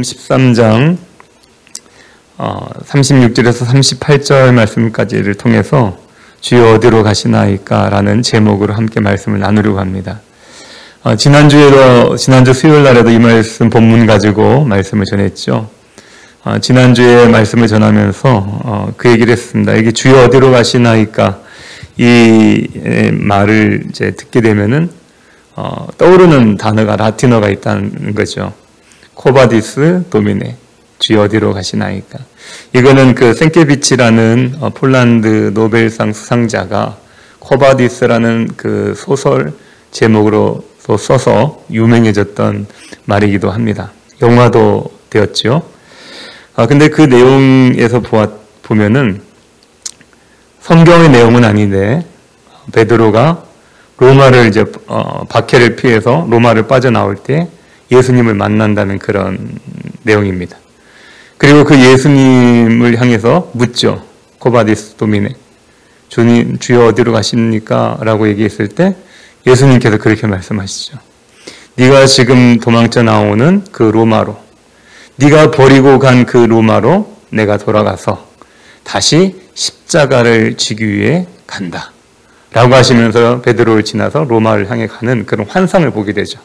요한복음 13장 36절에서 38절 말씀까지를 통해서 주여 어디로 가시나이까 라는 제목으로 함께 말씀을 나누려고 합니다. 지난주 수요일 날에도 이 말씀 본문 가지고 말씀을 전했죠. 지난주에 말씀을 전하면서 그 얘기를 했습니다. 이게 주여 어디로 가시나이까 이 말을 이제 듣게 되면은 떠오르는 단어가 라틴어가 있다는 거죠. 코바디스 도미네, 주여 어디로 가시나이까. 이거는 그 생케비치라는 폴란드 노벨상 수상자가 코바디스라는 그 소설 제목으로 써서 유명해졌던 말이기도 합니다. 영화도 되었죠. 근데 그 내용에서 보면은 성경의 내용은 아닌데 베드로가 로마를 이제 박해를 피해서 로마를 빠져나올 때 예수님을 만난다는 그런 내용입니다. 그리고 그 예수님을 향해서 묻죠. 코바디스 도미네, 주님 주여 어디로 가십니까? 라고 얘기했을 때 예수님께서 그렇게 말씀하시죠. 네가 지금 도망쳐 나오는 그 로마로, 네가 버리고 간 그 로마로 내가 돌아가서 다시 십자가를 지기 위해 간다 라고 하시면서 베드로를 지나서 로마를 향해 가는 그런 환상을 보게 되죠.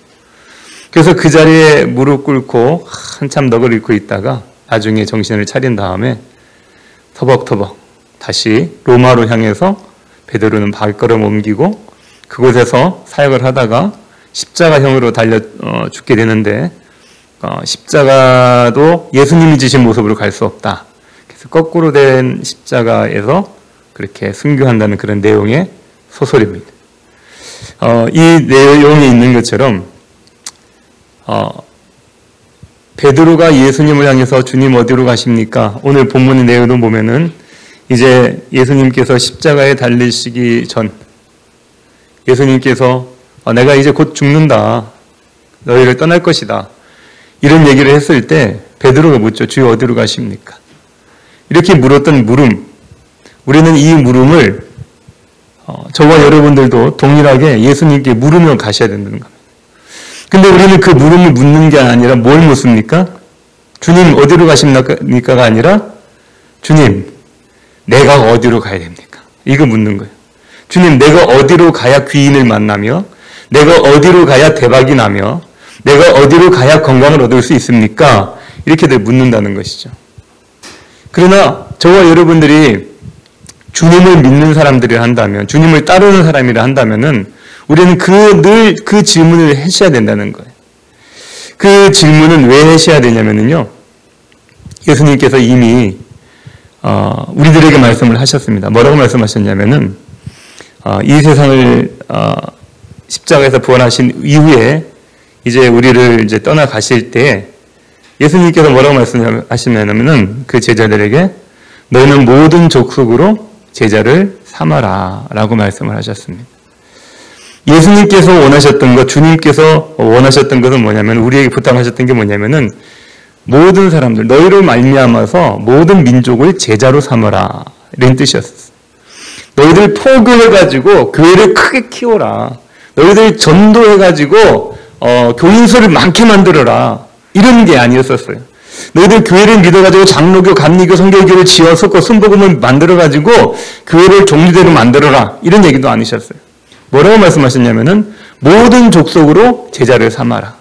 그래서 그 자리에 무릎 꿇고 한참 넋을 잃고 있다가 나중에 정신을 차린 다음에 터벅터벅 다시 로마로 향해서 베드로는 발걸음 옮기고 그곳에서 사역을 하다가 십자가형으로 달려 죽게 되는데 십자가도 예수님이 지신 모습으로 갈 수 없다. 그래서 거꾸로 된 십자가에서 그렇게 순교한다는 그런 내용의 소설입니다. 이 내용에 있는 것처럼 베드로가 예수님을 향해서 주님 어디로 가십니까? 오늘 본문의 내용을 보면은 이제 예수님께서 십자가에 달리시기 전 예수님께서 내가 이제 곧 죽는다. 너희를 떠날 것이다. 이런 얘기를 했을 때 베드로가 묻죠. 주여 어디로 가십니까? 이렇게 물었던 물음, 우리는 이 물음을 저와 여러분들도 동일하게 예수님께 물으며 가셔야 된다는 겁니다. 근데 우리는 그 물음을 묻는 게 아니라 뭘 묻습니까? 주님 어디로 가십니까가 아니라 주님 내가 어디로 가야 됩니까? 이거 묻는 거예요. 주님 내가 어디로 가야 귀인을 만나며 내가 어디로 가야 대박이 나며 내가 어디로 가야 건강을 얻을 수 있습니까? 이렇게들 묻는다는 것이죠. 그러나 저와 여러분들이 주님을 믿는 사람들이 한다면, 주님을 따르는 사람이라 한다면은 우리는 늘 그 질문을 하셔야 된다는 거예요. 그 질문은 왜 하셔야 되냐면요. 예수님께서 이미 우리들에게 말씀을 하셨습니다. 뭐라고 말씀하셨냐면은 이 세상을 십자가에서 부활하신 이후에 이제 우리를 이제 떠나가실 때 예수님께서 뭐라고 말씀하시냐면은 그 제자들에게 너희는 모든 족속으로 제자를 삼아라 라고 말씀을 하셨습니다. 예수님께서 원하셨던 것, 주님께서 원하셨던 것은 뭐냐면 우리에게 부탁하셨던 게 뭐냐면은 모든 사람들, 너희를 말미암아서 모든 민족을 제자로 삼으라 이런 뜻이었어요. 너희들 포교해가지고 교회를 크게 키워라. 너희들 전도해가지고 교인수를 많게 만들어라. 이런 게 아니었었어요. 너희들 교회를 믿어가지고 장로교, 감리교, 성결교를 지어서 순복음을 만들어가지고 교회를 종류대로 만들어라. 이런 얘기도 아니셨어요. 뭐라고 말씀하셨냐면은 모든 족속으로 제자를 삼아라.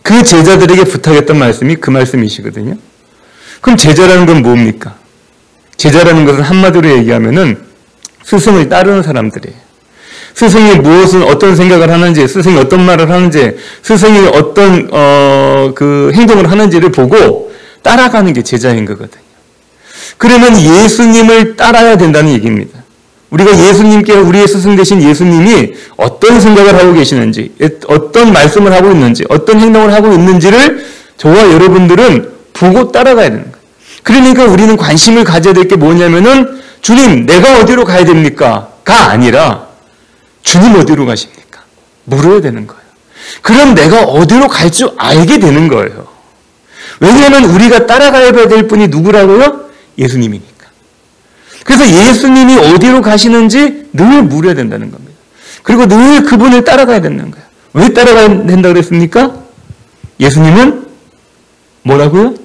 그 제자들에게 부탁했던 말씀이 그 말씀이시거든요. 그럼 제자라는 건 뭡니까? 제자라는 것은 한마디로 얘기하면은 스승을 따르는 사람들이에요. 스승이 무엇은 어떤 생각을 하는지, 스승이 어떤 말을 하는지, 스승이 어떤 그 행동을 하는지를 보고 따라가는 게 제자인 거거든요. 그러면 예수님을 따라야 된다는 얘기입니다. 우리가 예수님께 우리의 스승 되신 예수님이 어떤 생각을 하고 계시는지, 어떤 말씀을 하고 있는지, 어떤 행동을 하고 있는지를 저와 여러분들은 보고 따라가야 되는 거예요. 그러니까 우리는 관심을 가져야 될 게 뭐냐면은 주님 내가 어디로 가야 됩니까? 가 아니라 주님 어디로 가십니까? 물어야 되는 거예요. 그럼 내가 어디로 갈 줄 알게 되는 거예요. 왜냐하면 우리가 따라가야 될 분이 누구라고요? 예수님이니까. 그래서 예수님이 어디로 가시는지 늘 물어야 된다는 겁니다. 그리고 늘 그분을 따라가야 되는 거예요. 왜 따라가야 된다고 그랬습니까? 예수님은 뭐라고요?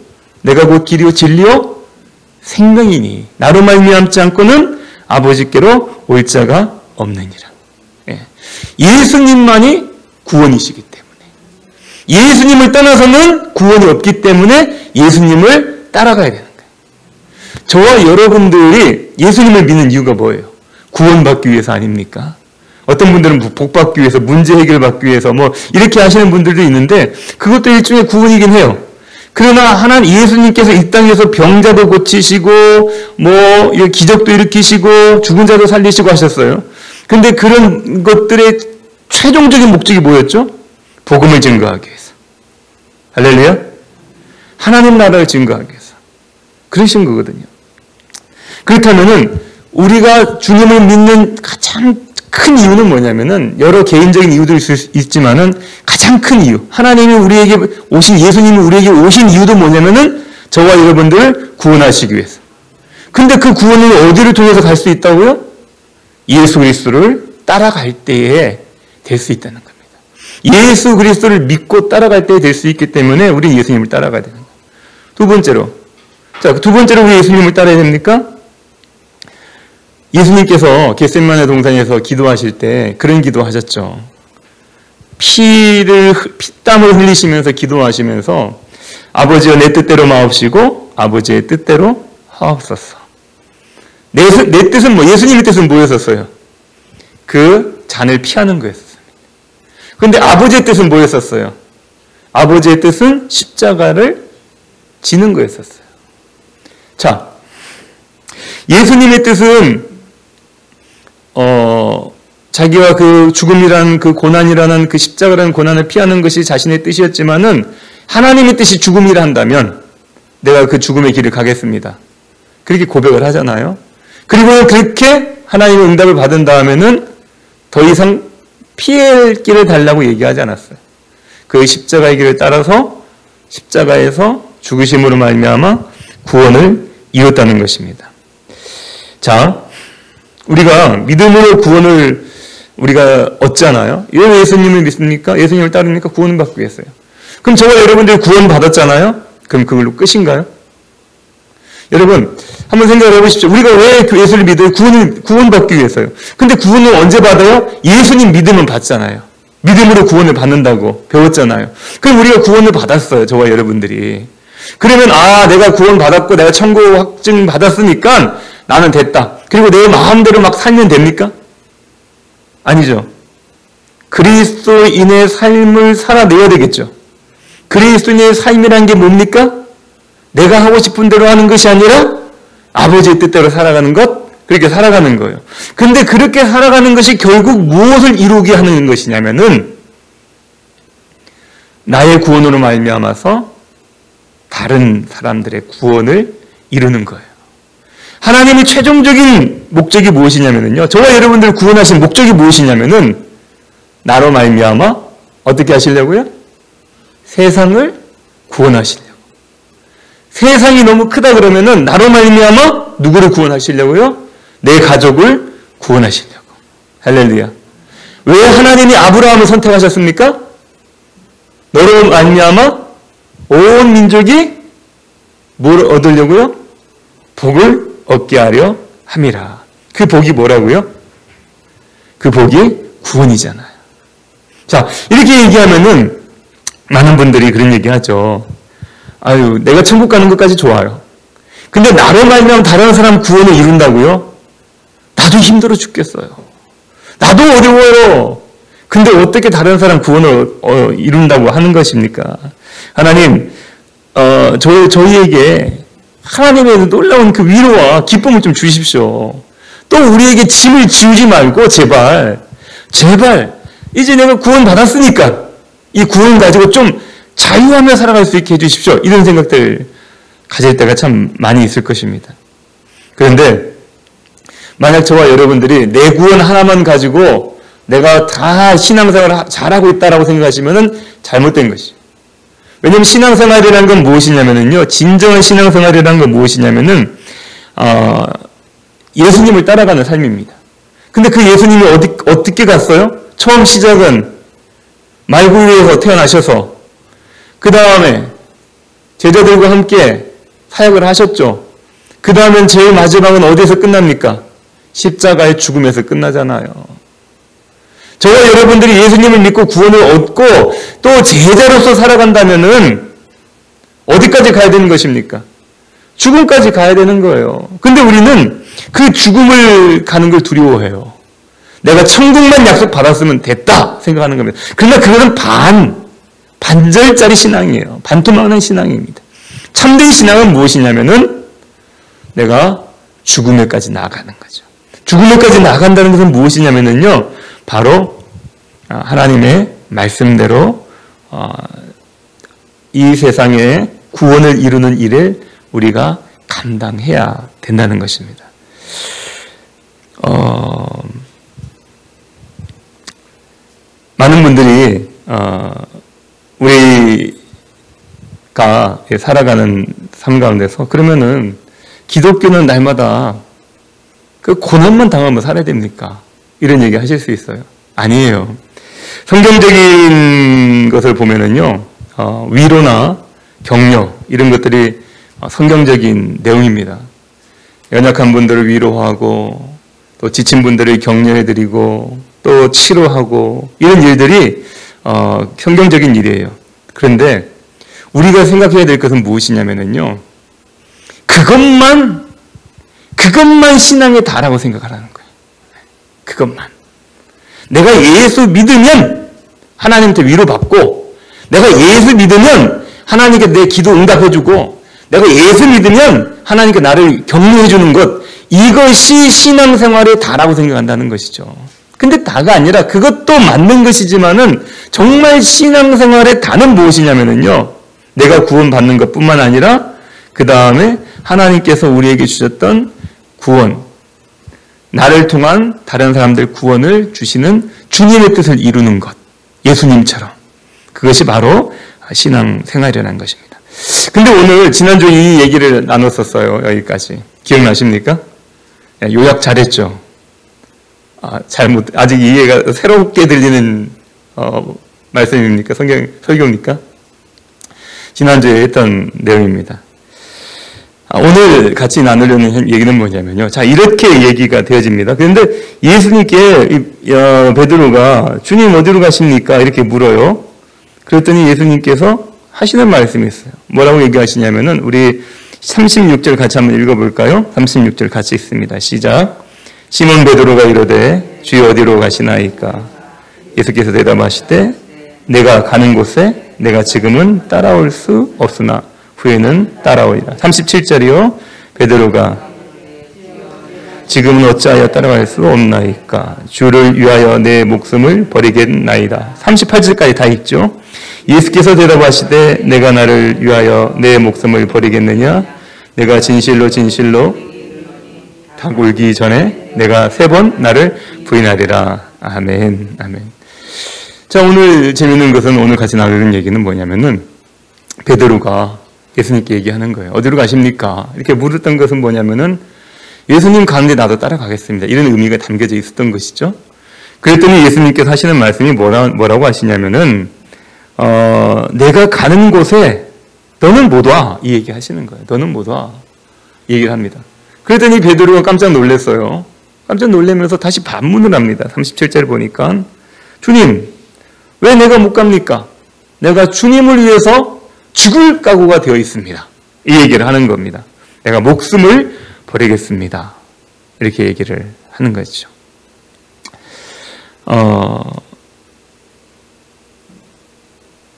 내가 곧 길이요 진리요 생명이니 나로 말미암지 않고는 아버지께로 올 자가 없느니라. 예수님만이 구원이시기 때문에, 예수님을 떠나서는 구원이 없기 때문에 예수님을 따라가야 되는 거예요. 저와 여러분들이 예수님을 믿는 이유가 뭐예요? 구원받기 위해서 아닙니까? 어떤 분들은 복받기 위해서, 문제 해결받기 위해서 뭐 이렇게 하시는 분들도 있는데 그것도 일종의 구원이긴 해요. 그러나 하나님 예수님께서 이 땅에서 병자도 고치시고 뭐 기적도 일으키시고 죽은 자도 살리시고 하셨어요. 근데 그런 것들의 최종적인 목적이 뭐였죠? 복음을 증거하기 위해서. 할렐루야. 하나님 나라를 증거하기 위해서 그러신 거거든요. 그렇다면은 우리가 주님을 믿는 가장 큰 이유는 뭐냐면은 여러 개인적인 이유도 있을 수 있지만은 가장 큰 이유, 하나님이 우리에게 오신, 예수님이 우리에게 오신 이유도 뭐냐면은 저와 여러분들을 구원하시기 위해서. 근데 그 구원은 어디를 통해서 갈 수 있다고요? 예수 그리스도를 따라갈 때에 될 수 있다는 겁니다. 예수 그리스도를 믿고 따라갈 때에 될 수 있기 때문에 우리 예수님을 따라가야 되는 거예요. 두 번째로, 두 번째로 우리 예수님을 따라야 됩니까? 예수님께서 겟세마네 동산에서 기도하실 때 그런 기도하셨죠. 피땀을 흘리시면서 기도하시면서 아버지여 내 뜻대로 마옵시고 아버지의 뜻대로 하옵소서. 내 뜻은 예수님의 뜻은 뭐였었어요? 그 잔을 피하는 거였습니다. 그런데 아버지의 뜻은 뭐였었어요? 아버지의 뜻은 십자가를 지는 거였었어요. 자, 예수님의 뜻은 자기와 그 죽음이라는 그 고난이라는 그 십자가라는 고난을 피하는 것이 자신의 뜻이었지만은 하나님의 뜻이 죽음이라 한다면 내가 그 죽음의 길을 가겠습니다. 그렇게 고백을 하잖아요. 그리고 그렇게 하나님의 응답을 받은 다음에는 더 이상 피할 길을 달라고 얘기하지 않았어요. 그 십자가의 길을 따라서 십자가에서 죽으심으로 말미암아 구원을 이뤘다는 것입니다. 자, 우리가 믿음으로 구원을 우리가 얻잖아요. 왜 예수님을 믿습니까? 예수님을 따릅니까? 구원을 받기 위해서요. 그럼 저와 여러분들이 구원 받았잖아요. 그럼 그걸로 끝인가요? 여러분 한번 생각해 보십시오. 우리가 왜 예수를 믿어요? 구원받기 위해서요. 근데 구원을 언제 받아요? 예수님 믿으면 받잖아요. 믿음으로 구원을 받는다고 배웠잖아요. 그럼 우리가 구원을 받았어요. 저와 여러분들이. 그러면 내가 구원 받았고 내가 천국 확증 받았으니까 나는 됐다. 그리고 내 마음대로 막 살면 됩니까? 아니죠. 그리스도인의 삶을 살아내야 되겠죠. 그리스도인의 삶이란 게 뭡니까? 내가 하고 싶은 대로 하는 것이 아니라 아버지의 뜻대로 살아가는 것, 그렇게 살아가는 거예요. 근데 그렇게 살아가는 것이 결국 무엇을 이루게 하는 것이냐면은 나의 구원으로 말미암아서 다른 사람들의 구원을 이루는 거예요. 하나님의 최종적인 목적이 무엇이냐면요. 저와 여러분들을 구원하신 목적이 무엇이냐면은 나로 말미암아 어떻게 하시려고요? 세상을 구원하시려고. 세상이 너무 크다 그러면은 나로 말미암아 누구를 구원하시려고요? 내 가족을 구원하시려고. 할렐루야. 왜 하나님이 아브라함을 선택하셨습니까? 너로 말미암아 온 민족이 뭘 얻으려고요? 복을 얻게 하려 함이라. 그 복이 뭐라고요? 그 복이 구원이잖아요. 자, 이렇게 얘기하면은 많은 분들이 그런 얘기 하죠. 아유, 내가 천국 가는 것까지 좋아요. 근데 나로 말미암아 다른 사람 구원을 이룬다고요? 나도 힘들어 죽겠어요. 나도 어려워요. 근데 어떻게 다른 사람 구원을 이룬다고 하는 것입니까? 하나님, 저희에게 하나님의 놀라운 그 위로와 기쁨을 좀 주십시오. 또 우리에게 짐을 지우지 말고 제발 이제 내가 구원 받았으니까 이 구원 가지고 좀 자유하며 살아갈 수 있게 해주십시오. 이런 생각들 가질 때가 참 많이 있을 것입니다. 그런데 만약 저와 여러분들이 내 구원 하나만 가지고 내가 다 신앙생활을 잘하고 있다라고 생각하시면은 잘못된 것이죠. 왜냐하면 신앙생활이라는 건 무엇이냐면요. 진정한 신앙생활이라는 건 무엇이냐면은 예수님을 따라가는 삶입니다. 근데 그 예수님이 어떻게 갔어요? 처음 시작은 말구유에서 태어나셔서 그 다음에 제자들과 함께 사역을 하셨죠. 그 다음엔 제일 마지막은 어디에서 끝납니까? 십자가의 죽음에서 끝나잖아요. 저와 여러분들이 예수님을 믿고 구원을 얻고 또 제자로서 살아간다면은 어디까지 가야 되는 것입니까? 죽음까지 가야 되는 거예요. 근데 우리는 그 죽음을 가는 걸 두려워해요. 내가 천국만 약속 받았으면 됐다 생각하는 겁니다. 그러나 그거는 반절짜리 신앙이에요. 반토막난 신앙입니다. 참된 신앙은 무엇이냐면은 내가 죽음에까지 나아가는 거죠. 죽음에까지 나아간다는 것은 무엇이냐면요, 바로 하나님의 말씀대로 이 세상에 구원을 이루는 일을 우리가 감당해야 된다는 것입니다. 많은 분들이 우리가 살아가는 삶 가운데서 그러면은 기독교는 날마다 그 고난만 당하면 살아야 됩니까? 이런 얘기 하실 수 있어요. 아니에요. 성경적인 것을 보면은요, 위로나 격려 이런 것들이 성경적인 내용입니다. 연약한 분들을 위로하고 또 지친 분들을 격려해드리고 또 치료하고 이런 일들이 성경적인 일이에요. 그런데 우리가 생각해야 될 것은 무엇이냐면요, 그것만 신앙의 다라고 생각하라는 거예요. 그것만. 내가 예수 믿으면 하나님한테 위로받고, 내가 예수 믿으면 하나님께 내 기도 응답해주고, 내가 예수 믿으면 하나님께 나를 격려해주는 것, 이것이 신앙생활의 다라고 생각한다는 것이죠. 근데 다가 아니라 그것도 맞는 것이지만은 정말 신앙생활의 다는 무엇이냐면요, 내가 구원받는 것뿐만 아니라 그 다음에 하나님께서 우리에게 주셨던 구원, 나를 통한 다른 사람들 구원을 주시는 주님의 뜻을 이루는 것, 예수님처럼. 그것이 바로 신앙생활이라는 것입니다. 근데 오늘 지난주에 이 얘기를 나눴었어요. 여기까지. 기억나십니까? 요약 잘했죠? 아직 이해가 새롭게 들리는 말씀입니까? 설교입니까? 지난주에 했던 내용입니다. 오늘 같이 나누려는 얘기는 뭐냐면요. 자, 이렇게 얘기가 되어집니다. 그런데 예수님께 베드로가 주님 어디로 가십니까? 이렇게 물어요. 그랬더니 예수님께서 하시는 말씀이 있어요. 뭐라고 얘기하시냐면은 우리 36절 같이 한번 읽어볼까요? 36절 같이 읽습니다. 시작. 시몬 베드로가 이르되 주여 어디로 가시나이까? 예수께서 대답하시되 내가 가는 곳에 내가 지금은 따라올 수 없으나 후에는 따라오리라. 37절이요. 베드로가 지금은 어찌하여 따라갈 수 없나이까? 주를 위하여 내 목숨을 버리겠나이다. 38절까지 다 읽죠. 예수께서 대답하시되 내가 나를 위하여 내 목숨을 버리겠느냐? 내가 진실로 닭 울기 전에 내가 3번 나를 부인하리라. 아멘. 아멘. 자, 오늘 재밌는 것은 오늘 같이 나누는 얘기는 뭐냐면은 베드로가 예수님께 얘기하는 거예요. 어디로 가십니까? 이렇게 물었던 것은 뭐냐면은 예수님 가는데 나도 따라가겠습니다. 이런 의미가 담겨져 있었던 것이죠. 그랬더니 예수님께서 하시는 말씀이 뭐라고 하시냐면은 내가 가는 곳에 너는 못 와. 이 얘기 하시는 거예요. 너는 못 와. 이 얘기를 합니다. 그랬더니 베드로가 깜짝 놀랐어요. 깜짝 놀라면서 다시 반문을 합니다. 37절 보니까 주님, 왜 내가 못 갑니까? 내가 주님을 위해서 죽을 각오가 되어 있습니다. 이 얘기를 하는 겁니다. 내가 목숨을 버리겠습니다. 이렇게 얘기를 하는 거죠.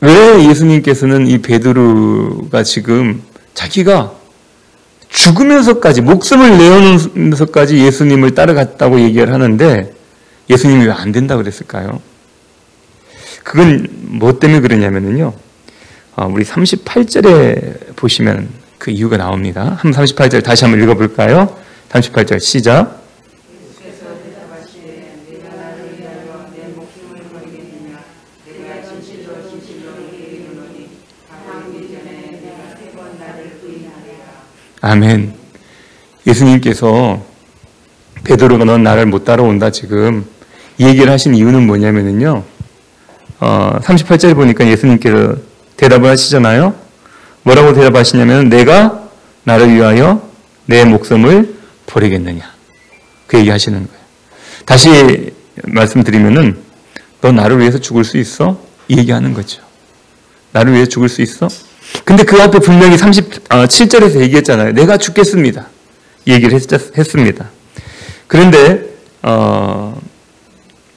왜 예수님께서는 이 베드로가 지금 자기가 죽으면서까지, 목숨을 내어놓으면서까지 예수님을 따라갔다고 얘기를 하는데 예수님이 왜 안 된다고 그랬을까요? 그건 뭐 때문에 그러냐면요. 우리 38절에 보시면 그 이유가 나옵니다. 38절 다시 한번 읽어볼까요? 38절 시작. 아멘. 예수님께서 베드로가 넌 나를 못 따라온다 지금 이 얘기를 하신 이유는 뭐냐면요. 38절에 보니까 예수님께서 대답을 하시잖아요. 뭐라고 대답하시냐면 내가 나를 위하여 내 목숨을 버리겠느냐. 그 얘기 하시는 거예요. 다시 말씀드리면은 너 나를 위해서 죽을 수 있어? 이 얘기하는 거죠. 나를 위해서 죽을 수 있어? 근데 그 앞에 분명히 37절에서 얘기했잖아요. 내가 죽겠습니다. 이 얘기를 했습니다. 그런데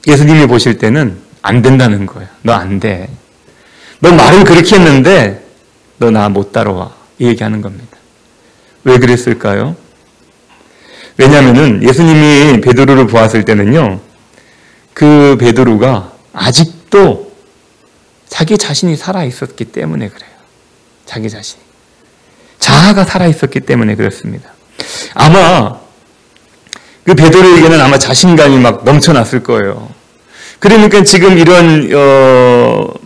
예수님이 보실 때는 안 된다는 거예요. 너 안 돼. 너 말은 그렇게 했는데 너 나 못 따라와. 이 얘기하는 겁니다. 왜 그랬을까요? 왜냐하면은 예수님이 베드로를 보았을 때는요. 그 베드로가 아직도 자기 자신이 살아있었기 때문에 그래요. 자기 자신이. 자아가 살아있었기 때문에 그렇습니다. 아마 그 베드로에게는 아마 자신감이 막 넘쳐났을 거예요. 그러니까 지금 이런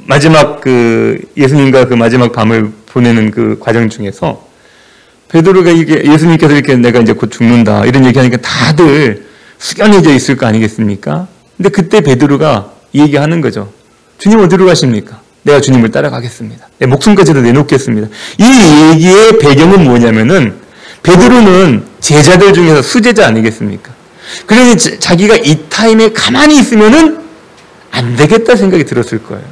마지막 그 예수님과 그 마지막 밤을 보내는 그 과정 중에서 베드로가 이게 예수님께서 이렇게 내가 이제 곧 죽는다 이런 얘기하니까 다들 숙연해져 있을 거 아니겠습니까? 근데 그때 베드로가 이 얘기하는 거죠. 주님 어디로 가십니까? 내가 주님을 따라가겠습니다. 내 목숨까지도 내놓겠습니다. 이 얘기의 배경은 뭐냐면은 베드로는 제자들 중에서 수제자 아니겠습니까? 그러니 자기가 이 타임에 가만히 있으면은 안 되겠다 생각이 들었을 거예요.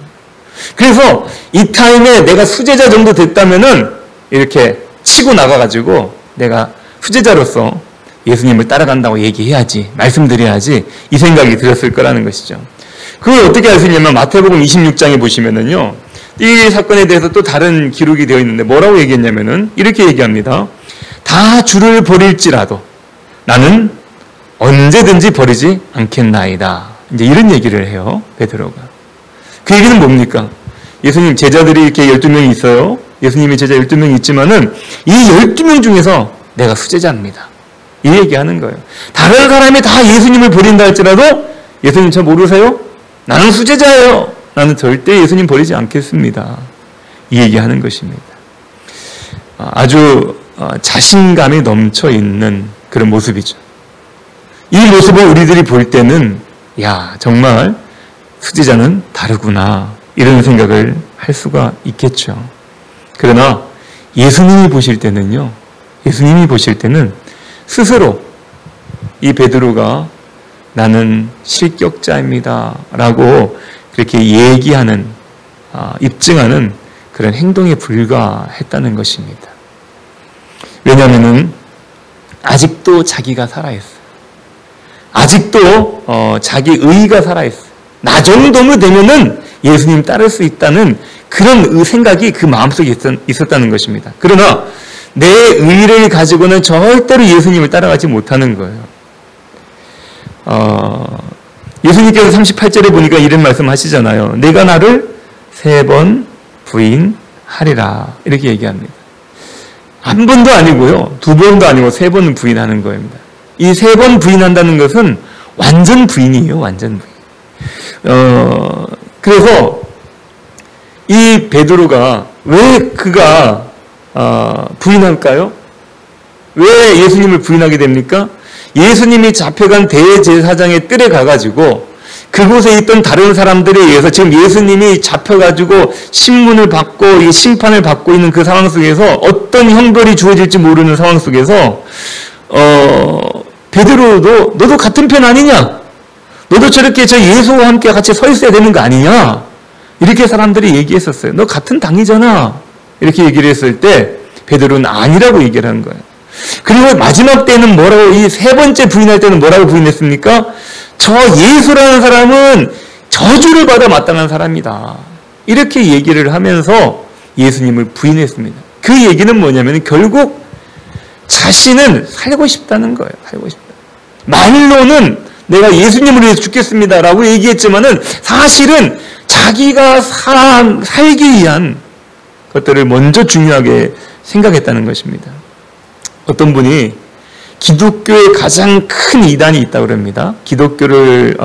그래서 이 타임에 내가 수제자 정도 됐다면은 이렇게 치고 나가가지고 내가 수제자로서 예수님을 따라간다고 얘기해야지, 말씀드려야지 이 생각이 들었을 거라는 것이죠. 그걸 어떻게 알 수 있냐면 마태복음 26장에 보시면은요. 이 사건에 대해서 또 다른 기록이 되어 있는데 뭐라고 얘기했냐면은 이렇게 얘기합니다. 다 주를 버릴지라도 나는 언제든지 버리지 않겠나이다. 이제 이런 얘기를 해요. 베드로가. 그 얘기는 뭡니까? 예수님 제자들이 이렇게 12명이 있어요. 예수님의 제자 12명이 있지만은 이 12명 중에서 내가 수제자입니다. 이 얘기하는 거예요. 다른 사람이 다 예수님을 버린다 할지라도 예수님 저 모르세요? 나는 수제자예요. 나는 절대 예수님 버리지 않겠습니다. 이 얘기하는 것입니다. 아주 자신감이 넘쳐 있는 그런 모습이죠. 이 모습을 우리들이 볼 때는 야 정말 수제자는 다르구나 이런 생각을 할 수가 있겠죠. 그러나 예수님이 보실 때는요. 예수님이 보실 때는 스스로 이 베드로가 나는 실격자입니다 라고 그렇게 얘기하는 입증하는 그런 행동에 불과했다는 것입니다. 왜냐하면 아직도 자기가 살아있어요. 아직도 자기 의의가 살아있어요. 나 정도면 되면은 예수님 따를 수 있다는 그런 생각이 그 마음속에 있었다는 것입니다. 그러나 내 의의를 가지고는 절대로 예수님을 따라가지 못하는 거예요. 예수님께서 38절에 보니까 이런 말씀 하시잖아요. 내가 나를 3번 부인하리라 이렇게 얘기합니다. 한 번도 아니고요. 2번도 아니고 3번 부인하는 겁니다. 이 3번 부인한다는 것은 완전 부인이에요. 완전 부인. 그래서 이 베드로가 왜 그가 부인할까요? 왜 예수님을 부인하게 됩니까? 예수님이 잡혀간 대제사장의 뜰에 가가지고 그곳에 있던 다른 사람들에 의해서 지금 예수님이 잡혀가지고 신문을 받고 심판을 받고 있는 그 상황 속에서 어떤 형벌이 주어질지 모르는 상황 속에서 베드로도 너도 같은 편 아니냐? 너도 저렇게 저 예수와 함께 같이 서 있어야 되는 거 아니냐? 이렇게 사람들이 얘기했었어요. 너 같은 당이잖아. 이렇게 얘기를 했을 때 베드로는 아니라고 얘기를 한 거예요. 그리고 마지막 때는 뭐라고 이 3번째 부인할 때는 뭐라고 부인했습니까? 저 예수라는 사람은 저주를 받아 마땅한 사람이다. 이렇게 얘기를 하면서 예수님을 부인했습니다. 그 얘기는 뭐냐면 결국 자신은 살고 싶다는 거예요. 살고 싶다. 말로는 내가 예수님을 위해서 죽겠습니다라고 얘기했지만은 사실은 자기가 살기 위한 것들을 먼저 중요하게 생각했다는 것입니다. 어떤 분이 기독교의 가장 큰 이단이 있다고 그럽니다. 기독교를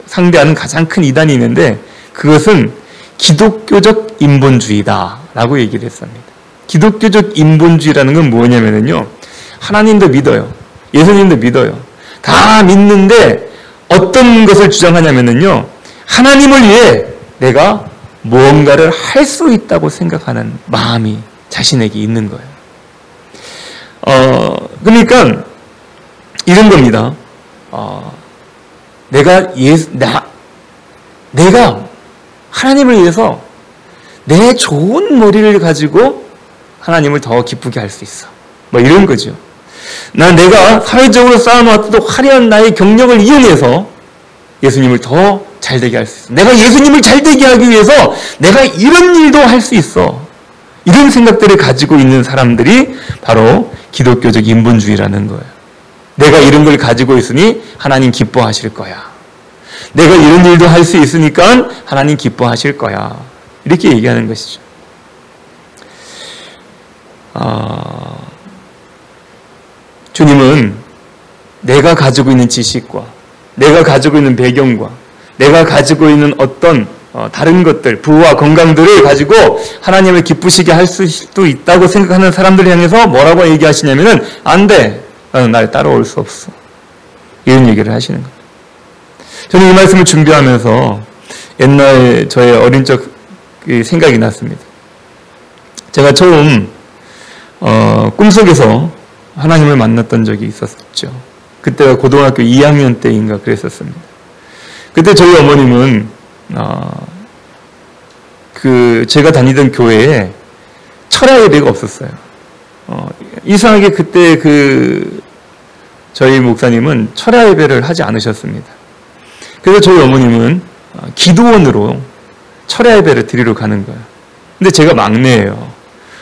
상대하는 가장 큰 이단이 있는데 그것은 기독교적 인본주의다라고 얘기를 했습니다. 기독교적 인본주의라는 건 뭐냐면요. 하나님도 믿어요. 예수님도 믿어요. 다 믿는데 어떤 것을 주장하냐면요. 하나님을 위해 내가 무언가를 할 수 있다고 생각하는 마음이 자신에게 있는 거예요. 그러니까 이런 겁니다. 내가 하나님을 위해서 내 좋은 머리를 가지고 하나님을 더 기쁘게 할 수 있어. 뭐 이런 거죠. 내가 사회적으로 쌓아놓았던 화려한 나의 경력을 이용해서 예수님을 더 잘되게 할 수 있어. 내가 예수님을 잘되게 하기 위해서 내가 이런 일도 할 수 있어. 이런 생각들을 가지고 있는 사람들이 바로 기독교적 인본주의라는 거예요. 내가 이런 걸 가지고 있으니 하나님 기뻐하실 거야. 내가 이런 일도 할 수 있으니까 하나님 기뻐하실 거야. 이렇게 얘기하는 것이죠. 주님은 내가 가지고 있는 지식과 내가 가지고 있는 배경과 내가 가지고 있는 어떤 다른 것들, 부와 건강들을 가지고 하나님을 기쁘시게 할 수도 있다고 생각하는 사람들을 향해서 뭐라고 얘기하시냐면은 안 돼. 너는 날 따라올 수 없어. 이런 얘기를 하시는 거예요. 저는 이 말씀을 준비하면서 옛날 저의 어린 적 생각이 났습니다. 제가 처음 꿈속에서 하나님을 만났던 적이 있었죠. 그때가 고등학교 2학년 때인가 그랬었습니다. 그때 저희 어머님은 제가 다니던 교회에 철야 예배가 없었어요. 이상하게 그때 저희 목사님은 철야 예배를 하지 않으셨습니다. 그래서 저희 어머님은 기도원으로 철야 예배를 드리러 가는 거예요. 근데 제가 막내예요.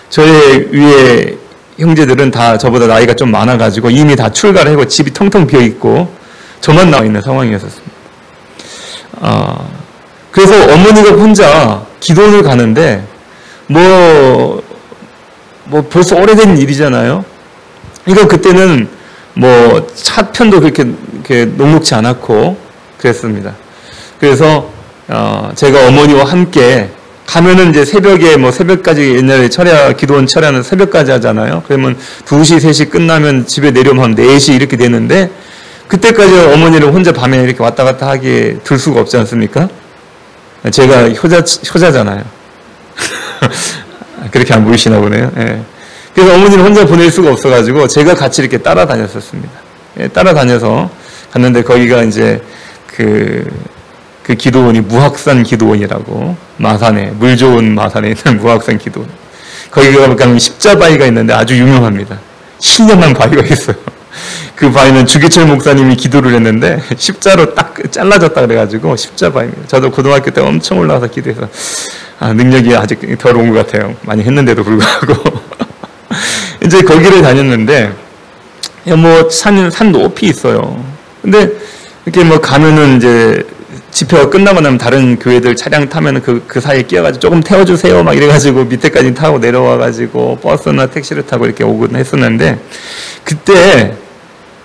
저의 위에 형제들은 다 저보다 나이가 좀 많아가지고 이미 다 출가를 하고 집이 텅텅 비어있고 저만 나와 있는 상황이었었습니다. 그래서 어머니가 혼자 기도원을 가는데 뭐 벌써 오래된 일이잖아요. 그러니까 그때는 뭐 차편도 그렇게 녹록지 않았고 그랬습니다. 그래서 제가 어머니와 함께 가면은 이제 새벽에 새벽까지 옛날에 기도원 철야는 새벽까지 하잖아요. 그러면 2시, 3시 끝나면 집에 내려오면 4시 이렇게 되는데 그때까지 어머니를 혼자 밤에 이렇게 왔다 갔다 하게 둘 수가 없지 않습니까? 제가 효자잖아요. 그렇게 안 보이시나 보네요. 예. 그래서 어머니를 혼자 보낼 수가 없어가지고 제가 같이 이렇게 따라다녔었습니다. 예, 따라다녀서 갔는데 거기가 이제 그 기도원이 무학산 기도원이라고 마산에 물 좋은 마산에 있는 무학산 기도원. 거기가 가면 십자바위가 있는데 아주 유명합니다. 신령한 바위가 있어요. 그 바위는 주기철 목사님이 기도를 했는데 십자로 딱 잘라졌다 그래가지고 십자바위입니다. 저도 고등학교 때 엄청 올라와서 기도해서 능력이 아직 덜 온 것 같아요. 많이 했는데도 불구하고 이제 거기를 다녔는데 산 높이 있어요. 근데 이렇게 가면은 이제 집회가 끝나고 나면 다른 교회들 차량 타면은 그 사이에 끼어가지고 조금 태워주세요 막 이래가지고 밑에까지 타고 내려와가지고 버스나 택시를 타고 이렇게 오곤 했었는데 그때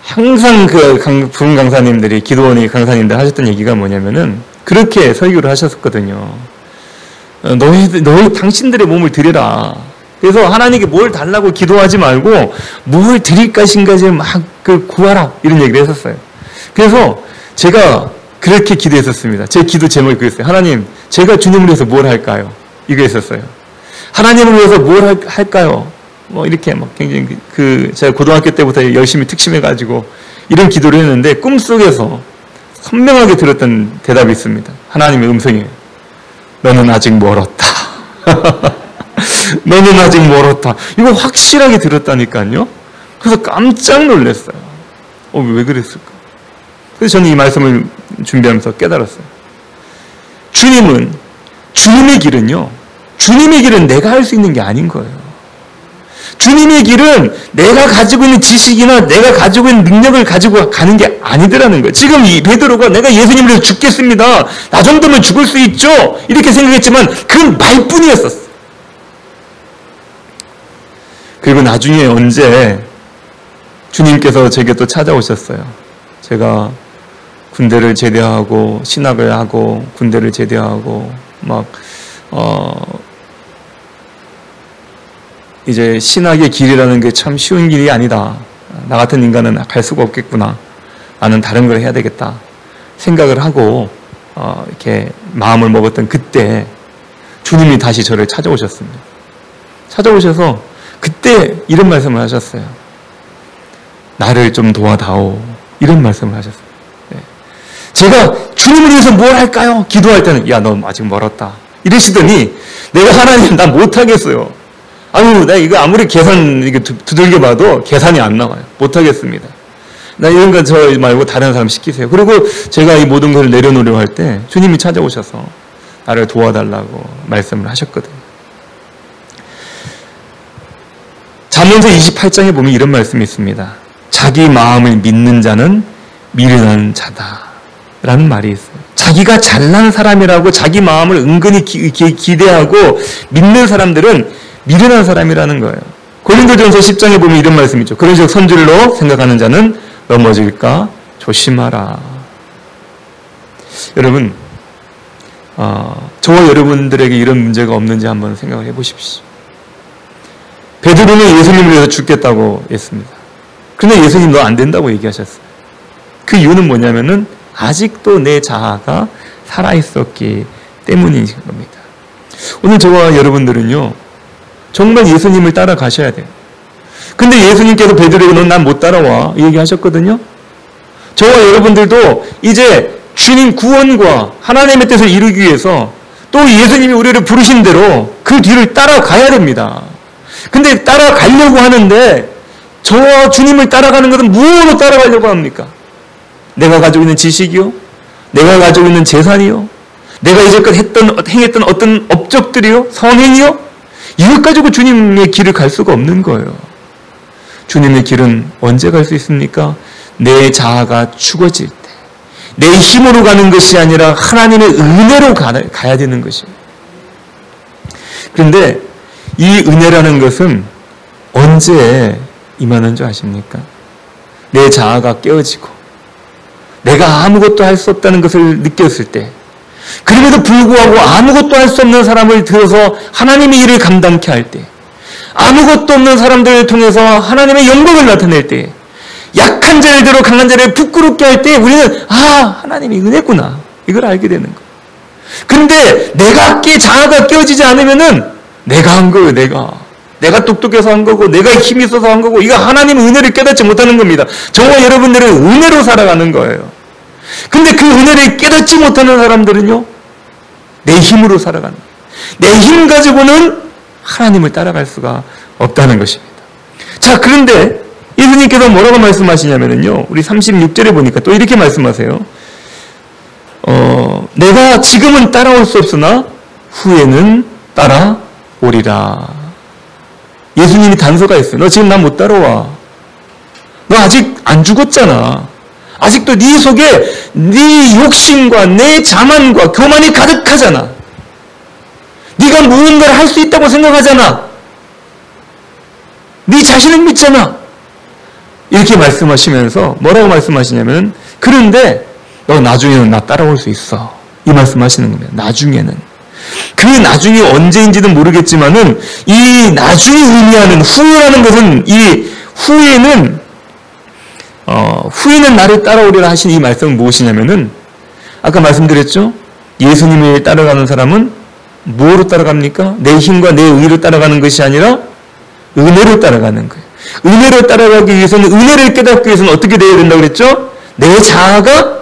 항상 부흥 강사님들이 기도원의 강사님들 하셨던 얘기가 뭐냐면은 그렇게 설교를 하셨었거든요. 너희 당신들의 몸을 드려라. 그래서 하나님께 뭘 달라고 기도하지 말고 뭘 드릴 것인가를 막 구하라 이런 얘기를 했었어요. 그래서 제가 그렇게 기도했었습니다. 제 기도 제목이 그랬어요. 하나님, 제가 주님을 위해서 뭘 할까요? 이거 했었어요. 하나님을 위해서 뭘 할까요? 이렇게 굉장히 제가 고등학교 때부터 열심히 특심해가지고 이런 기도를 했는데 꿈속에서 선명하게 들었던 대답이 있습니다. 하나님의 음성이에요. 너는 아직 멀었다. 너는 아직 멀었다. 이거 확실하게 들었다니까요. 그래서 깜짝 놀랐어요. 왜 그랬을까? 그래서 저는 이 말씀을 준비하면서 깨달았어요. 주님의 길은 내가 할 수 있는 게 아닌 거예요. 주님의 길은 내가 가지고 있는 지식이나 내가 가지고 있는 능력을 가지고 가는 게 아니더라는 거예요. 지금 이 베드로가 내가 예수님을 위해서 죽겠습니다. 나 정도면 죽을 수 있죠. 이렇게 생각했지만 그건 말뿐이었었어요. 그리고 나중에 언제 주님께서 제게 또 찾아오셨어요. 제가 군대를 제대하고 신학을 하고 군대를 제대하고 이제 신학의 길이라는 게 참 쉬운 길이 아니다. 나 같은 인간은 갈 수가 없겠구나. 나는 다른 걸 해야 되겠다 생각을 하고 이렇게 마음을 먹었던 그때 주님이 다시 저를 찾아오셨습니다. 찾아오셔서 그때 이런 말씀을 하셨어요. 나를 좀 도와다오. 이런 말씀을 하셨어요. 네. 제가 주님을 위해서 뭘 할까요? 기도할 때는 야, 너 아직 멀었다. 이러시더니 내가 하나님 나 못하겠어요. 아유, 나 이거 아무리 계산 이게 두들겨 봐도 계산이 안 나와요. 못하겠습니다. 나 이런 거 저 말고 다른 사람 시키세요. 그리고 제가 이 모든 것을 내려놓으려고 할 때 주님이 찾아오셔서 나를 도와달라고 말씀을 하셨거든요. 잠언서 28장에 보면 이런 말씀이 있습니다. 자기 마음을 믿는 자는 미련한 자다 라는 말이 있어요. 자기가 잘난 사람이라고 자기 마음을 은근히 기대하고 믿는 사람들은 미련한 사람이라는 거예요. 고린도전서 10장에 보면 이런 말씀이 있죠. 그런즉 선줄로 생각하는 자는 넘어질까 조심하라. 여러분, 저와 여러분들에게 이런 문제가 없는지 한번 생각을 해보십시오. 베드로는 예수님을 위해서 죽겠다고 했습니다. 그런데 예수님 너 안 된다고 얘기하셨어요. 그 이유는 뭐냐면은 아직도 내 자아가 살아있었기 때문인 겁니다. 오늘 저와 여러분들은요, 정말 예수님을 따라가셔야 돼요. 근데 예수님께서 베드로에게 넌 난 못 따라와 얘기하셨거든요. 저와 여러분들도 이제 주님 구원과 하나님의 뜻을 이루기 위해서 또 예수님이 우리를 부르신 대로 그 뒤를 따라가야 됩니다. 근데 따라가려고 하는데 저와 주님을 따라가는 것은 무엇으로 따라가려고 합니까? 내가 가지고 있는 지식이요? 내가 가지고 있는 재산이요? 내가 이제껏 행했던 어떤 업적들이요? 선행이요? 이것 가지고 주님의 길을 갈 수가 없는 거예요. 주님의 길은 언제 갈 수 있습니까? 내 자아가 죽어질 때. 내 힘으로 가는 것이 아니라 하나님의 은혜로 가야 되는 것이에요. 그런데 이 은혜라는 것은 언제 임하는 줄 아십니까? 내 자아가 깨어지고 내가 아무것도 할 수 없다는 것을 느꼈을 때, 그럼에도 불구하고 아무것도 할 수 없는 사람을 들어서 하나님의 일을 감당케 할 때, 아무것도 없는 사람들을 통해서 하나님의 영광을 나타낼 때, 약한 자를 들어 강한 자를 부끄럽게 할 때 우리는 하나님이 은혜구나 이걸 알게 되는 거예요. 그런데 내가 자아가 깨어지지 않으면은 내가 한 거예요. 내가 똑똑해서 한 거고 내가 힘이 있어서 한 거고, 이거 하나님의 은혜를 깨닫지 못하는 겁니다. 저와 여러분들은 은혜로 살아가는 거예요. 근데 그 은혜를 깨닫지 못하는 사람들은요, 내 힘으로 살아가는 거예요. 내 힘 가지고는 하나님을 따라갈 수가 없다는 것입니다. 자, 그런데 예수님께서 뭐라고 말씀하시냐면요, 우리 36절에 보니까 또 이렇게 말씀하세요. 내가 지금은 따라올 수 없으나 후에는 따라오리라. 예수님이 단서가 있어요. 너 지금 나 못 따라와. 너 아직 안 죽었잖아. 아직도 네 속에 네 욕심과 내 자만과 교만이 가득하잖아. 네가 무언가를 할 수 있다고 생각하잖아. 네 자신을 믿잖아. 이렇게 말씀하시면서 뭐라고 말씀하시냐면, 그런데 너 나중에는 나 따라올 수 있어. 이 말씀하시는 겁니다. 나중에는. 그 나중이 언제인지는 모르겠지만은 이 나중이 의미하는 후라는 것은, 이 후에는 나를 따라오리라 하신 이 말씀은 무엇이냐면은, 아까 말씀드렸죠? 예수님을 따라가는 사람은 뭐로 따라갑니까? 내 힘과 내 의로 따라가는 것이 아니라 은혜로 따라가는 거예요. 은혜로 따라가기 위해서는, 은혜를 깨닫기 위해서는 어떻게 되어야 된다고 그랬죠? 내 자아가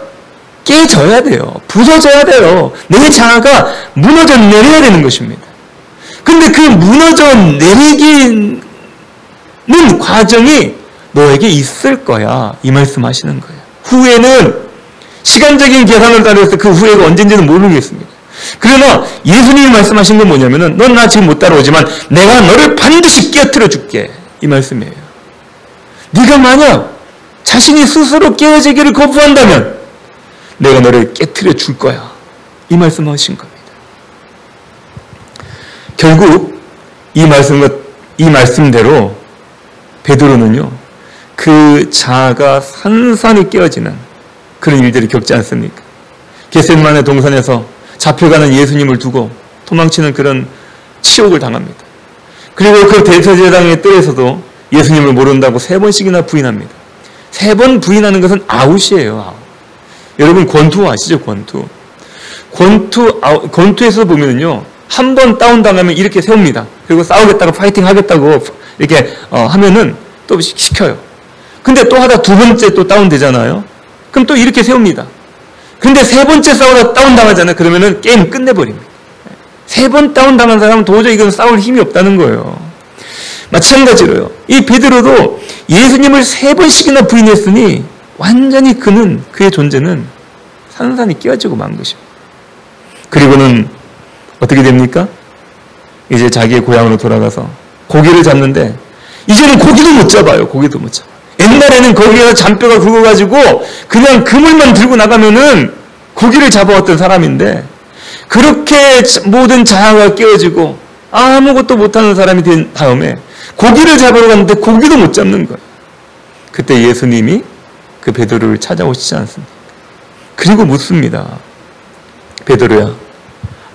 깨져야 돼요. 부서져야 돼요. 내 자아가 무너져 내려야 되는 것입니다. 근데 그 무너져 내리기는 과정이 너에게 있을 거야. 이 말씀 하시는 거예요. 후에는 시간적인 계산을 따라서 그 후회가 언젠지는 모르겠습니다. 그러나 예수님이 말씀하신 건 뭐냐면은, 넌 나 지금 못 따라오지만 내가 너를 반드시 깨어뜨려 줄게. 이 말씀이에요. 네가 만약 자신이 스스로 깨어지기를 거부한다면 내가 너를 깨트려 줄 거야. 이 말씀하신 겁니다. 결국 이 말씀대로 베드로는요, 그 자아가 산산이 깨어지는 그런 일들을 겪지 않습니까? 겟세마네 동산에서 잡혀가는 예수님을 두고 도망치는 그런 치욕을 당합니다. 그리고 그 대제사장의 뜰에서도 예수님을 모른다고 3번씩이나 부인합니다. 3번 부인하는 것은 아웃이에요. 아웃. 여러분 권투 아시죠? 권투에서 보면은요, 한 번 다운당하면 이렇게 세웁니다. 그리고 싸우겠다고 파이팅 하겠다고 이렇게 하면은 또 시켜요. 근데 또 하다 두 번째 또 다운되잖아요. 그럼 또 이렇게 세웁니다. 근데 세 번째 싸우다 다운당하잖아요. 그러면은 게임 끝내버립니다. 세 번 다운당한 사람은 도저히 이건 싸울 힘이 없다는 거예요. 마찬가지로요. 이 베드로도 예수님을 세 번씩이나 부인했으니 완전히 그의 존재는 산산이 깨어지고 만 것입니다. 그리고는 어떻게 됩니까? 이제 자기의 고향으로 돌아가서 고기를 잡는데 이제는 고기도 못 잡아요. 고기도 못 잡아요. 옛날에는 거기에서 잔뼈가 굵어가지고 그냥 그물만 들고 나가면은 고기를 잡아왔던 사람인데 그렇게 모든 자아가 깨어지고 아무것도 못하는 사람이 된 다음에 고기를 잡으러 갔는데 고기도 못 잡는 거예요. 그때 예수님이 그 베드로를 찾아오시지 않습니까? 그리고 묻습니다. 베드로야,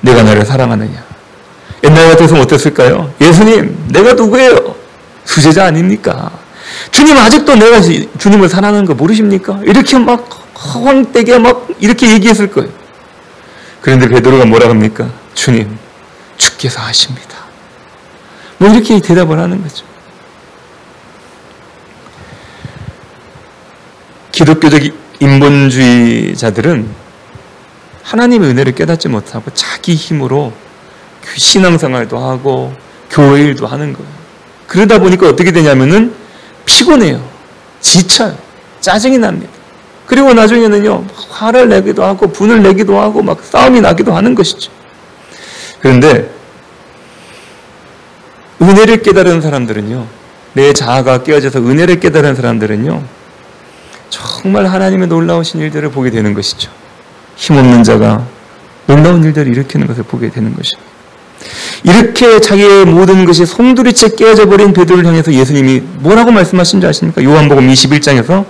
내가 나를 사랑하느냐? 옛날 같아서는 어땠을까요? 예수님, 내가 누구예요? 수제자 아닙니까? 주님 아직도 내가 주님을 사랑하는 거 모르십니까? 이렇게 막 허황되게 막 이렇게 얘기했을 거예요. 그런데 베드로가 뭐라 합니까? 주님, 주께서 아십니다. 뭐 이렇게 대답을 하는 거죠. 기독교적 인본주의자들은 하나님의 은혜를 깨닫지 못하고 자기 힘으로 신앙생활도 하고 교회 일도 하는 거예요. 그러다 보니까 어떻게 되냐면은 피곤해요. 지쳐요. 짜증이 납니다. 그리고 나중에는요, 화를 내기도 하고 분을 내기도 하고 막 싸움이 나기도 하는 것이죠. 그런데 은혜를 깨달은 사람들은요, 내 자아가 깨어져서 은혜를 깨달은 사람들은요, 정말 하나님의 놀라우신 일들을 보게 되는 것이죠. 힘없는 자가 놀라운 일들을 일으키는 것을 보게 되는 것입니다. 이렇게 자기의 모든 것이 송두리째 깨어져 버린 베드로를 향해서 예수님이 뭐라고 말씀하신 줄 아십니까? 요한복음 21장에서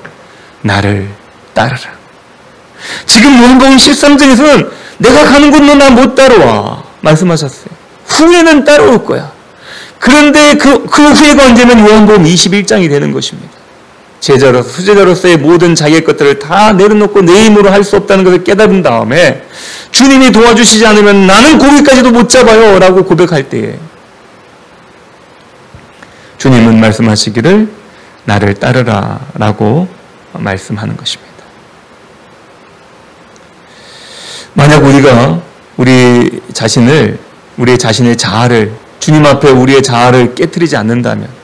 나를 따르라. 지금 요한복음 13장에서는 내가 가는 곳 너 나 못 따라와 말씀하셨어요. 후에는 따라올 거야. 그런데 그 후회가 언제면 요한복음 21장이 되는 것입니다. 제자로서 수제자로서의 모든 자기의 것들을 다 내려놓고 내 힘으로 할 수 없다는 것을 깨달은 다음에 주님이 도와주시지 않으면 나는 고기까지도 못 잡아요 라고 고백할 때에 주님은 말씀하시기를 나를 따르라 라고 말씀하는 것입니다. 만약 우리가 우리의 자신의 자아를 주님 앞에 우리의 자아를 깨트리지 않는다면,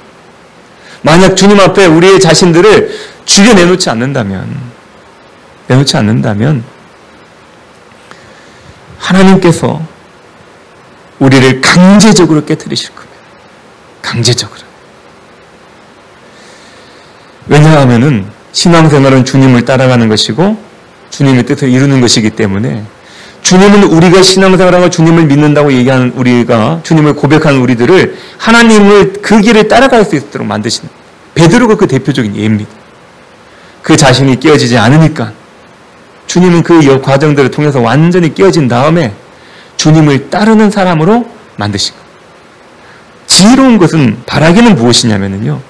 만약 주님 앞에 우리의 자신들을 죽여내놓지 않는다면 하나님께서 우리를 강제적으로 깨트리실 겁니다. 강제적으로. 왜냐하면은 신앙생활은 주님을 따라가는 것이고 주님의 뜻을 이루는 것이기 때문에 주님은 우리가 신앙생활하고 주님을 믿는다고 얘기하는 우리가 주님을 고백하는 우리들을 하나님을 그 길을 따라갈 수 있도록 만드시는 베드로가 그 대표적인 예입니다. 그 자신이 깨어지지 않으니까 주님은 그 과정들을 통해서 완전히 깨어진 다음에 주님을 따르는 사람으로 만드신 거예요. 지혜로운 것은 바라기는 무엇이냐면요,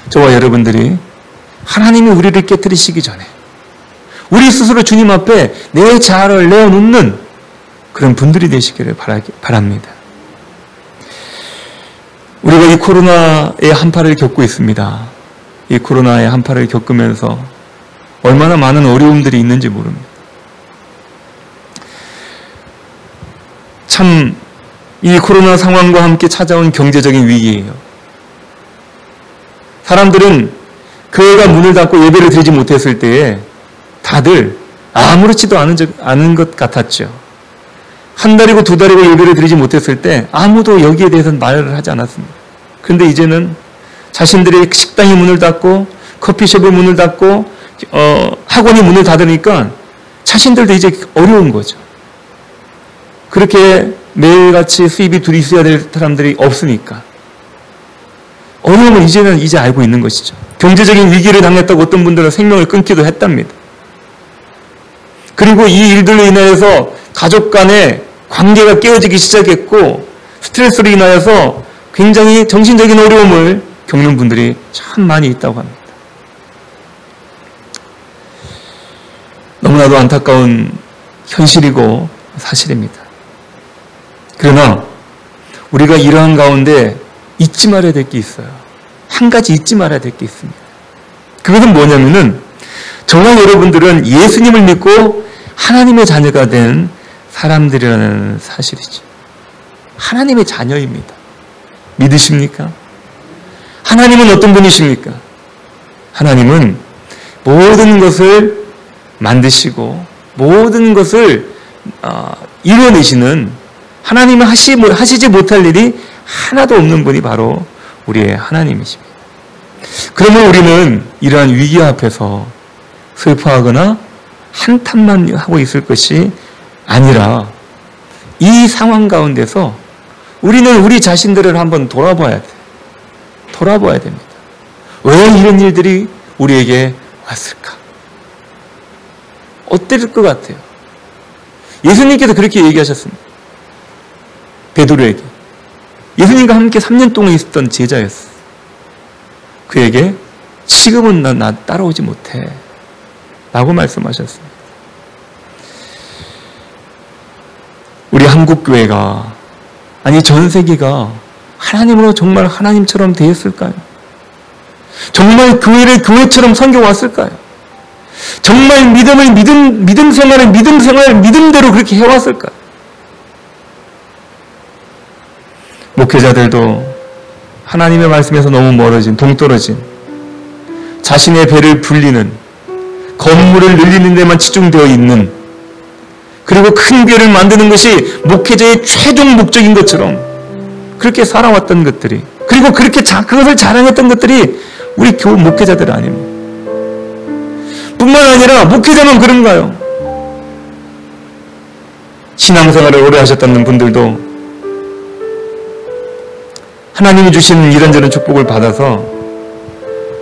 저와 여러분들이 하나님이 우리를 깨트리시기 전에 우리 스스로 주님 앞에 내 자아를 내어놓는 그런 분들이 되시기를 바랍니다. 우리가 이 코로나의 한파를 겪고 있습니다. 이 코로나의 한파를 겪으면서 얼마나 많은 어려움들이 있는지 모릅니다. 참, 이 코로나 상황과 함께 찾아온 경제적인 위기예요. 사람들은 교회가 문을 닫고 예배를 드리지 못했을 때에 다들 아무렇지도 않은 것 같았죠. 한 달이고 두 달이고 예배를 드리지 못했을 때 아무도 여기에 대해서는 말을 하지 않았습니다. 그런데 이제는 자신들의 식당이 문을 닫고 커피숍이 문을 닫고 학원이 문을 닫으니까 자신들도 이제 어려운 거죠. 그렇게 매일같이 수입이 둘이 있어야 될 사람들이 없으니까 어려움을 이제 알고 있는 것이죠. 경제적인 위기를 당했다고 어떤 분들은 생명을 끊기도 했답니다. 그리고 이 일들로 인하여서 가족 간의 관계가 깨어지기 시작했고 스트레스로 인하여서 굉장히 정신적인 어려움을 겪는 분들이 참 많이 있다고 합니다. 너무나도 안타까운 현실이고 사실입니다. 그러나 우리가 이러한 가운데 잊지 말아야 될 게 있어요. 한 가지 잊지 말아야 될 게 있습니다. 그것은 뭐냐면은 저와 여러분들은 예수님을 믿고 하나님의 자녀가 된 사람들이라는 사실이죠. 하나님의 자녀입니다. 믿으십니까? 하나님은 어떤 분이십니까? 하나님은 모든 것을 만드시고 모든 것을 이뤄내시는, 하나님은 하시지 못할 일이 하나도 없는 분이 바로 우리의 하나님이십니다. 그러면 우리는 이러한 위기 앞에서 슬퍼하거나 한탄만 하고 있을 것이 아니라 이 상황 가운데서 우리는 우리 자신들을 한번 돌아봐야 돼요. 돌아봐야 됩니다. 왜 이런 일들이 우리에게 왔을까? 어떨 것 같아요? 예수님께서 그렇게 얘기하셨습니다. 베드로에게. 예수님과 함께 3년 동안 있었던 제자였어요. 그에게 지금은 나 따라오지 못해 라고 말씀하셨습니다. 우리 한국교회가, 아니 전 세계가 하나님으로 정말 하나님처럼 되었을까요? 정말 교회를 교회처럼 섬겨왔을까요? 정말 믿음 생활을 믿음대로 그렇게 해왔을까요? 목회자들도 하나님의 말씀에서 너무 멀어진, 동떨어진, 자신의 배를 불리는, 건물을 늘리는 데만 치중되어 있는, 그리고 큰 교회를 만드는 것이 목회자의 최종 목적인 것처럼 그렇게 살아왔던 것들이, 그리고 그렇게 그것을 자랑했던 것들이 우리 교회 목회자들 아닙니다. 뿐만 아니라 목회자만 그런가요? 신앙생활을 오래 하셨다는 분들도 하나님이 주시는 이런저런 축복을 받아서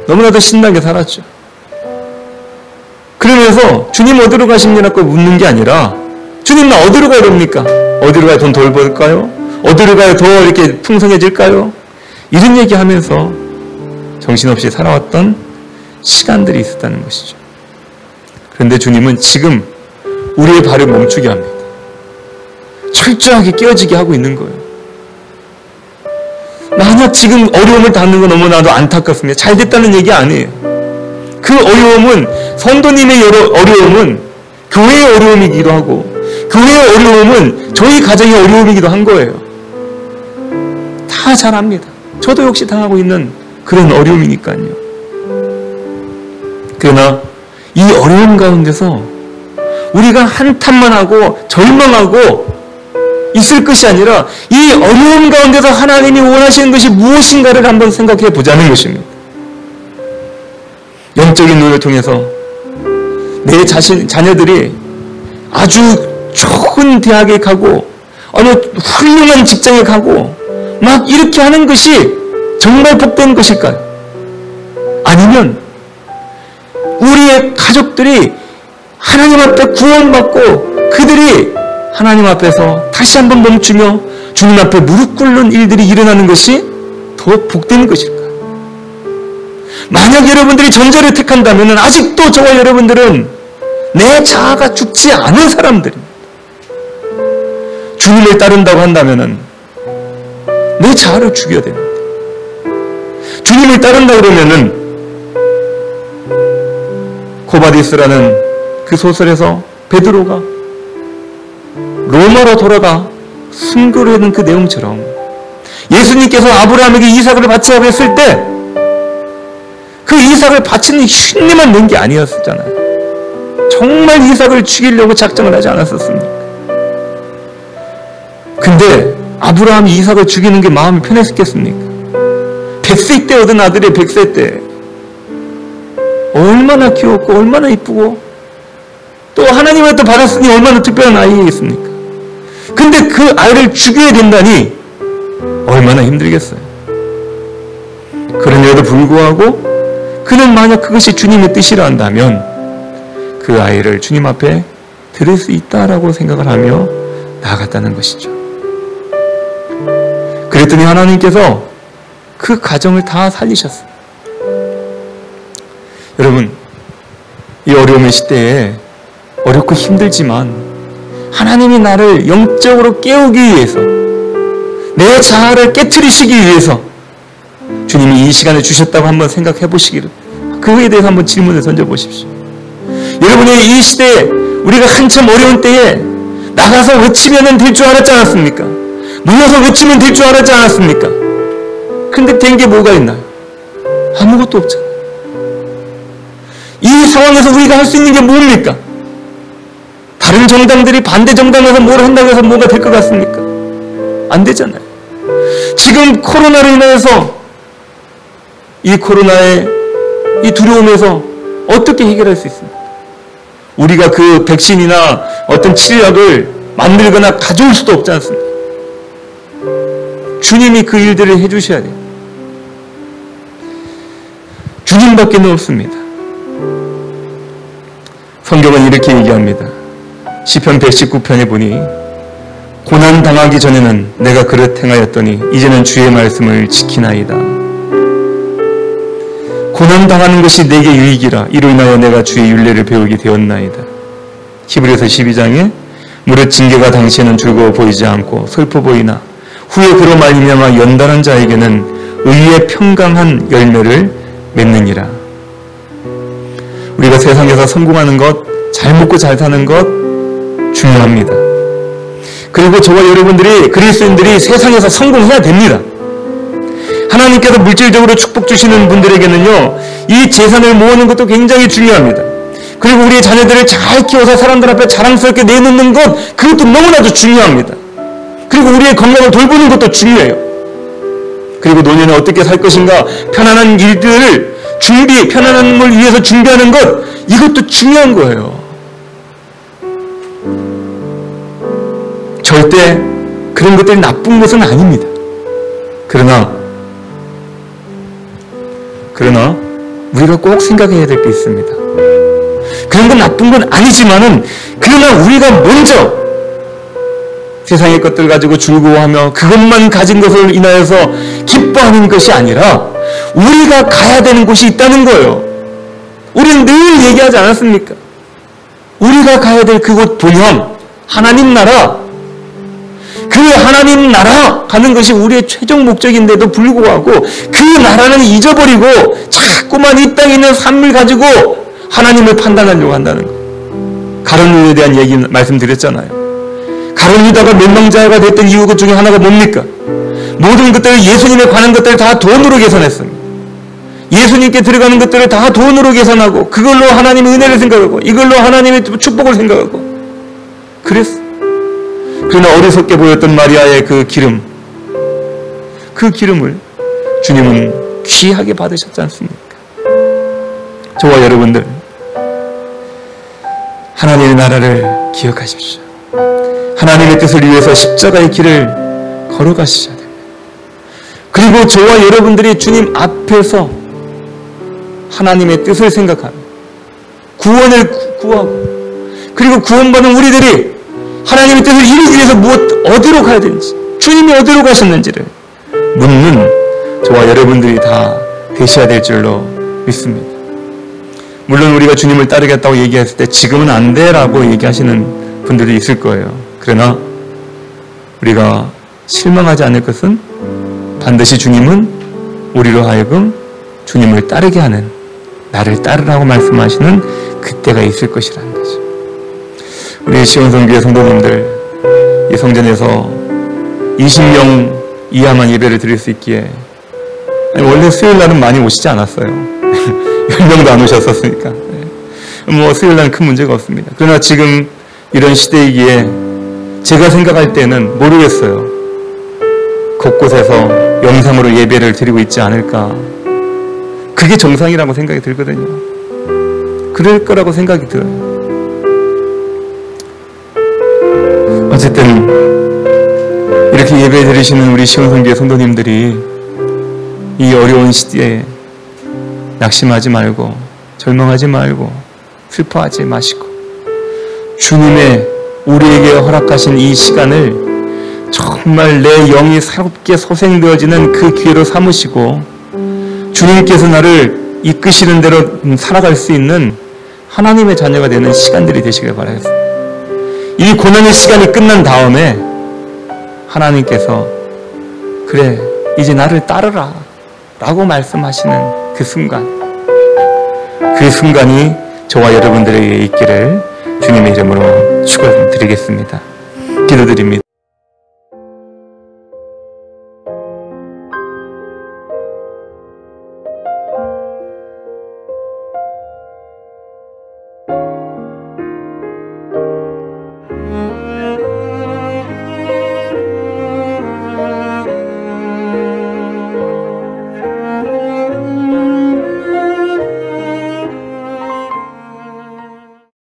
너무나도 신나게 살았죠. 그러면서 주님 어디로 가십니까? 묻는 게 아니라 주님 나 어디로 가야 됩니까? 어디로 가야 돈 덜 벌까요? 어디로 가야 더 이렇게 풍성해질까요? 이런 얘기하면서 정신없이 살아왔던 시간들이 있었다는 것이죠. 그런데 주님은 지금 우리의 발을 멈추게 합니다. 철저하게 깨어지게 하고 있는 거예요. 만약 지금 어려움을 당하는 건 너무나도 안타깝습니다. 잘 됐다는 얘기 아니에요. 그 어려움은, 성도님의 어려움은 교회의 어려움이기도 하고, 교회의 어려움은 저희 가정의 어려움이기도 한 거예요. 다 잘 압니다. 저도 역시 당하고 있는 그런 어려움이니까요. 그러나 이 어려움 가운데서 우리가 한탄만 하고 절망하고 있을 것이 아니라 이 어려움 가운데서 하나님이 원하시는 것이 무엇인가를 한번 생각해 보자는 것입니다. 영적인 눈을 통해서 내 자녀들이 아주 좋은 대학에 가고 어느 훌륭한 직장에 가고 막 이렇게 하는 것이 정말 복된 것일까요? 아니면 우리의 가족들이 하나님 앞에 구원받고 그들이 하나님 앞에서 다시 한번 멈추며 주님 앞에 무릎 꿇는 일들이 일어나는 것이 더 복된 것일까요? 만약 여러분들이 전자를 택한다면 아직도 저와 여러분들은 내 자아가 죽지 않은 사람들입니다. 주님을 따른다고 한다면 내 자아를 죽여야 됩니다. 주님을 따른다 그러면은 고바디스라는 그 소설에서 베드로가 로마로 돌아가 순교하는 그 내용처럼 예수님께서 아브라함에게 이삭을 바치라고 했을 때 그 이삭을 바치는 흉내만 낸 게 아니었잖아요. 정말 이삭을 죽이려고 작정을 하지 않았었습니까? 근데 아브라함이 이삭을 죽이는 게 마음이 편했겠습니까? 100세 때 얻은 아들이 100세 때 얼마나 귀엽고 얼마나 이쁘고 또 하나님한테 받았으니 얼마나 특별한 아이겠습니까? 근데 그 아이를 죽여야 된다니 얼마나 힘들겠어요. 그럼에도 불구하고 그는 만약 그것이 주님의 뜻이라 한다면 그 아이를 주님 앞에 드릴 수 있다라고 생각을 하며 나아갔다는 것이죠. 그랬더니 하나님께서 그 가정을 다 살리셨어요. 여러분, 이 어려움의 시대에 어렵고 힘들지만 하나님이 나를 영적으로 깨우기 위해서 내 자아를 깨트리시기 위해서 주님이 이 시간을 주셨다고 한번 생각해 보시기를, 그거에 대해서 한번 질문을 던져보십시오. 여러분의 이 시대에 우리가 한참 어려운 때에 나가서 외치면 될 줄 알았지 않았습니까? 모여서 외치면 될 줄 알았지 않았습니까? 근데 된 게 뭐가 있나요? 아무것도 없잖아요. 이 상황에서 우리가 할 수 있는 게 뭡니까? 다른 정당들이 반대 정당에서 뭘 한다고 해서 뭐가 될 것 같습니까? 안 되잖아요. 지금 코로나로 인해서 이 코로나의 이 두려움에서 어떻게 해결할 수 있습니까? 우리가 그 백신이나 어떤 치료약을 만들거나 가져올 수도 없지 않습니까? 주님이 그 일들을 해주셔야 돼요. 주님밖에 없습니다. 성경은 이렇게 얘기합니다. 시편 119편에 보니 고난당하기 전에는 내가 그릇 행하였더니 이제는 주의 말씀을 지키나이다. 고난당하는 것이 내게 유익이라 이로 인하여 내가 주의 율례를 배우게 되었나이다. 히브리서 12장에 무릇 징계가 당시에는 즐거워 보이지 않고 슬퍼 보이나 후에 그로 말미암아 연단한 자에게는 의의 평강한 열매를 맺느니라. 우리가 세상에서 성공하는 것, 잘 먹고 잘 사는 것 중요합니다. 그리고 저와 여러분들이, 그리스도인들이 세상에서 성공해야 됩니다. 하나님께서 물질적으로 축복 주시는 분들에게는요, 이 재산을 모으는 것도 굉장히 중요합니다. 그리고 우리의 자녀들을 잘 키워서 사람들 앞에 자랑스럽게 내놓는 것, 그것도 너무나도 중요합니다. 그리고 우리의 건강을 돌보는 것도 중요해요. 그리고 노년에 어떻게 살 것인가, 편안한 일들을 편안한 걸 위해서 준비하는 것, 이것도 중요한 거예요. 절대 그런 것들이 나쁜 것은 아닙니다. 그러나 우리가 꼭 생각해야 될 게 있습니다. 그런 건 나쁜 건 아니지만은, 그러나 우리가 먼저 세상의 것들 가지고 즐거워하며 그것만 가진 것을 인하여서 기뻐하는 것이 아니라 우리가 가야 되는 곳이 있다는 거예요. 우리는 늘 얘기하지 않았습니까? 우리가 가야 될 그곳 본향, 하나님 나라, 그 하나님 나라 가는 것이 우리의 최종 목적인데도 불구하고 그 나라는 잊어버리고 자꾸만 이 땅에 있는 삶을 가지고 하나님을 판단하려고 한다는 거예요. 가룟 유다에 대한 말씀드렸잖아요. 가룟 유다가 멸망자가 됐던 이유 중에 하나가 뭡니까? 모든 것들을, 예수님에 관한 것들을 다 돈으로 계산했습니다. 예수님께 들어가는 것들을 다 돈으로 계산하고 그걸로 하나님의 은혜를 생각하고 이걸로 하나님의 축복을 생각하고 그랬어. 그러나 어리석게 보였던 마리아의 그 기름을 주님은 귀하게 받으셨지 않습니까? 저와 여러분들, 하나님의 나라를 기억하십시오. 하나님의 뜻을 위해서 십자가의 길을 걸어가시셔야 됩니다. 그리고 저와 여러분들이 주님 앞에서 하나님의 뜻을 생각하며 구원을 구하고, 그리고 구원받은 우리들이 하나님의 뜻을 이루기 위해서 어디로 가야 되는지, 주님이 어디로 가셨는지를 묻는 저와 여러분들이 다 되셔야 될 줄로 믿습니다. 물론 우리가 주님을 따르겠다고 얘기했을 때 지금은 안 돼라고 얘기하시는 분들도 있을 거예요. 그러나 우리가 실망하지 않을 것은 반드시 주님은 우리로 하여금 주님을 따르게 하는, 나를 따르라고 말씀하시는 그때가 있을 것이라는 거죠. 우리 시온성교회 성도님들, 이 성전에서 20명 이하만 예배를 드릴 수 있기에, 원래 수요일 날은 많이 오시지 않았어요. 10명도 안 오셨었으니까. 수요일 날은 큰 문제가 없습니다. 그러나 지금 이런 시대이기에 제가 생각할 때는 모르겠어요. 곳곳에서 영상으로 예배를 드리고 있지 않을까. 그게 정상이라고 생각이 들거든요. 그럴 거라고 생각이 들어요. 어쨌든 이렇게 예배 드리시는 우리 시온성교회 성도님들이 이 어려운 시대에 낙심하지 말고, 절망하지 말고, 슬퍼하지 마시고, 주님의 우리에게 허락하신 이 시간을 정말 내 영이 새롭게 소생되어지는 그 기회로 삼으시고, 주님께서 나를 이끄시는 대로 살아갈 수 있는 하나님의 자녀가 되는 시간들이 되시길 바라겠습니다. 이 고난의 시간이 끝난 다음에 하나님께서 그래, 이제 나를 따르라 라고 말씀하시는 그 순간이 저와 여러분들에게 있기를 주님의 이름으로 축원드리겠습니다. 기도드립니다.